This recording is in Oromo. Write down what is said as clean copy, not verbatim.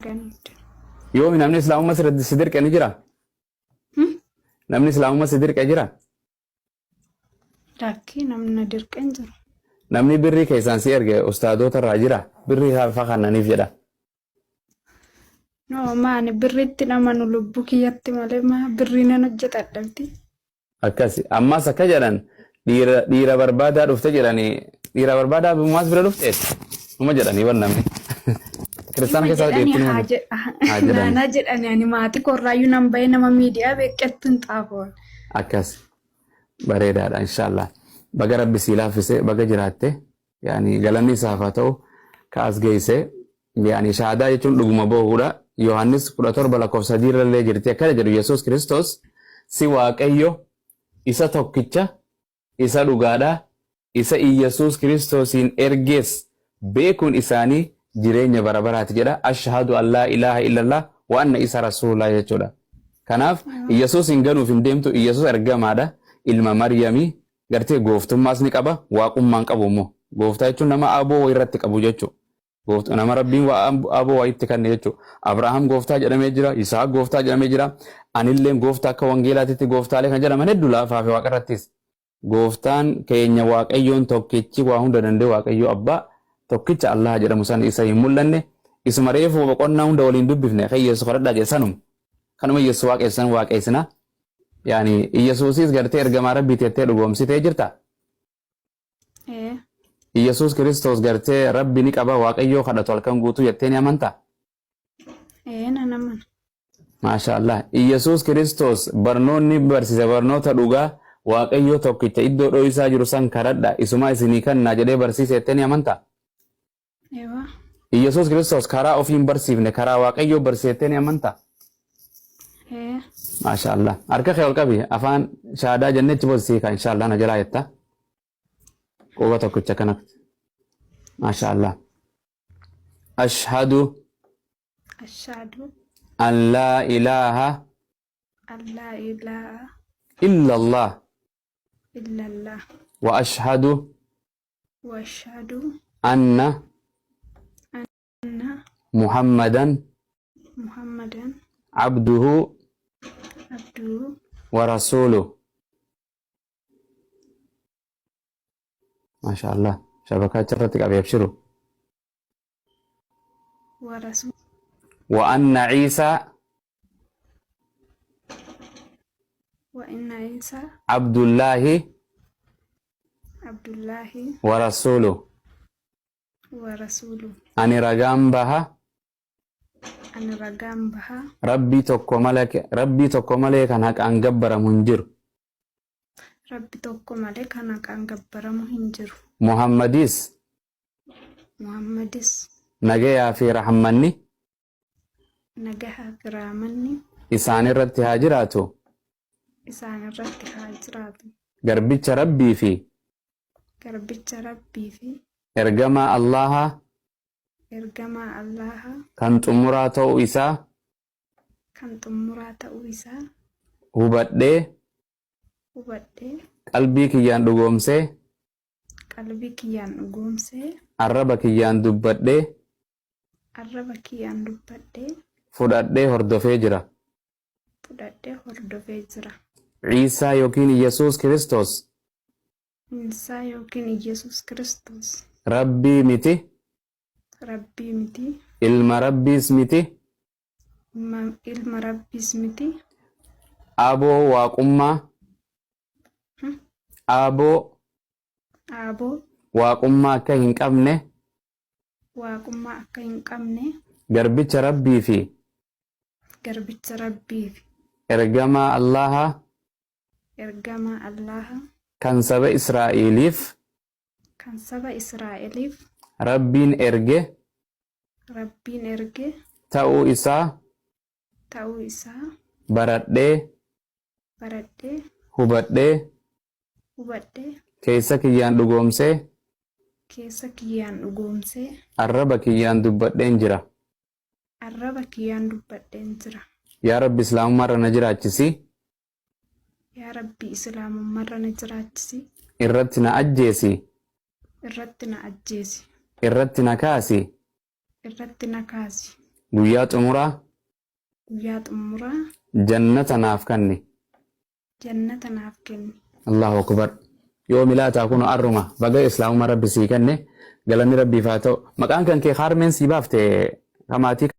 Ganit. Yoo namni islaamummaa si dirqe ni jira? Namni islaamummaa si dirqe jira? Lakkii namni dirqeen jiru. Namni birrii keessaan si erge ustaadota irraa jira? Birrii hafa kannaniif jedha. No maani birriitti namanu lubbuu kiyyatti malee maa birrii nan hojjetadhabdi. Akkasi. Ammas akka jedhan dhiira barbaadaa dhufte jedhanii dhiira barbaadaa maas bira dhufte? Uma jedhanii waan namni. Kiristaana keessaa deebiin Naana jedhani ani maatii korraayyuu nan bahee nama miidiyaa beekkattu hin xaafoon. Akkas bareedaadha inshallah. Baga rabbi si laaffise baga jiraatte yaani galanni isaaf haa ta'u kaas geesse yaani shahaadaa jechuun dhuguma bahuudha. Yohaannis 17:3 irrallee jirti akkana jedhu Yesuus Kiristoos si Waaqayyo isa tokkicha isa dhugaadha isa Yesuus Kiristoosiin ergees beekuun isaanii jireenya barabaraati jedha. Ashhadu an laa ilaaha illallah wa anna isa rasuulullah jechuudha. Kanaaf Yesuus hin ganuuf hin deemtu. Yesuus ergamaadha ilma Maryamii gartee gooftummaas ni qaba waaqummaan qabu immoo gooftaa jechuun nama aboo irratti qabu jechuudha. Gooftaa nama rabbiin aboo itti kanne jechuudha. Abrahaam gooftaa jedhamee jira, Isaaq gooftaa jedhamee jira. Anillee gooftaa akka wangeelaatitti gooftaalee kan jedhaman hedduu laafaa fi waaqa irrattis. Gooftaan keenya Waaqayyoon tokkichi waa hunda danda'e Waaqayyo abbaa tokkicha Allah jedhamu san isa hin mul'anne isuma reefu boqonnaa hunda waliin dubbifne kan Yesuus kadhadhaa keessanum kanuma Yesuus waaqessan waaqessina yaani Yesuusis gartee ergamaa rabbii teettee dhugoomsitee jirta. Yesuus Kiristoos gartee rabbi ni qaba Waaqayyoo kadhatu halkan guutuu jettee ni amantaa? Nan amana. Maashaallah. Yesuus Kiristoos barnoonni barsiisa barnoota dhugaa Waaqayyoo tokkicha iddoo dho'isaa jiru san kadhadhaa isuma isinii kannaa jedhee barsiise jettee ni amantaa? Yesuus Kiristoos karaa ofiin barsiifne karaa Waaqayyoo barsiisettee ni amantaa? Maashaallah. Harka kee ol qabi afaan shahaadaa jennechi boosiika inshallah na jalaa jetta. Quba tokkicha kanatti. Maashaallah. Ashhadu an laa ilaaha illallah wa ashhadu anna Muhammadan abduhu wa rasuluh. Maashaallah. Shabakaa achirratti qabee abshiru. Wa anna Ciisaa Abdullaahi wa rasuluh. Ani ragaan baha rabbii tokko malee kan haqaan gabbaramu hin jiru. Muhammadis nagayaa fi rahmanni isaan irratti haa jiraatu. Garbicha rabbii fi ergamaa Allaha kan xumuraa ta'uu isaa hubadhee qalbii kiyyaan dhugoomsee arraba kiyyaan dubbadhee fudhadhee hordofee jira. Ciisaa yookiin Yesuus Kiristoos rabbii miti ilma rabbiis miti aboo waaqummaa waaqummaa akka hin qabne garbicha rabbii fi ergamaa Allaha kan saba Israa'eliif rabbiin erge ta'uu isaa baradhee hubadhee keessa kiyyaan dhugoomsee arraba kiyyaan dubbadheen jira. Yaa Rabbi Islaamummaa irra na jiraachisi. Irratti na ajjeesi. irratti na kaasi guyyaa xumuraa guyyaa xumuraa jannata naaf kanni. jannata naaf kenni. Allahu akbar. Yoo milaataa kun arruma baga islaamuma rabbi sii kenne galanni rabbiif haa ta'u. Maqaan kan kee Harmeen sii baafte kamaatii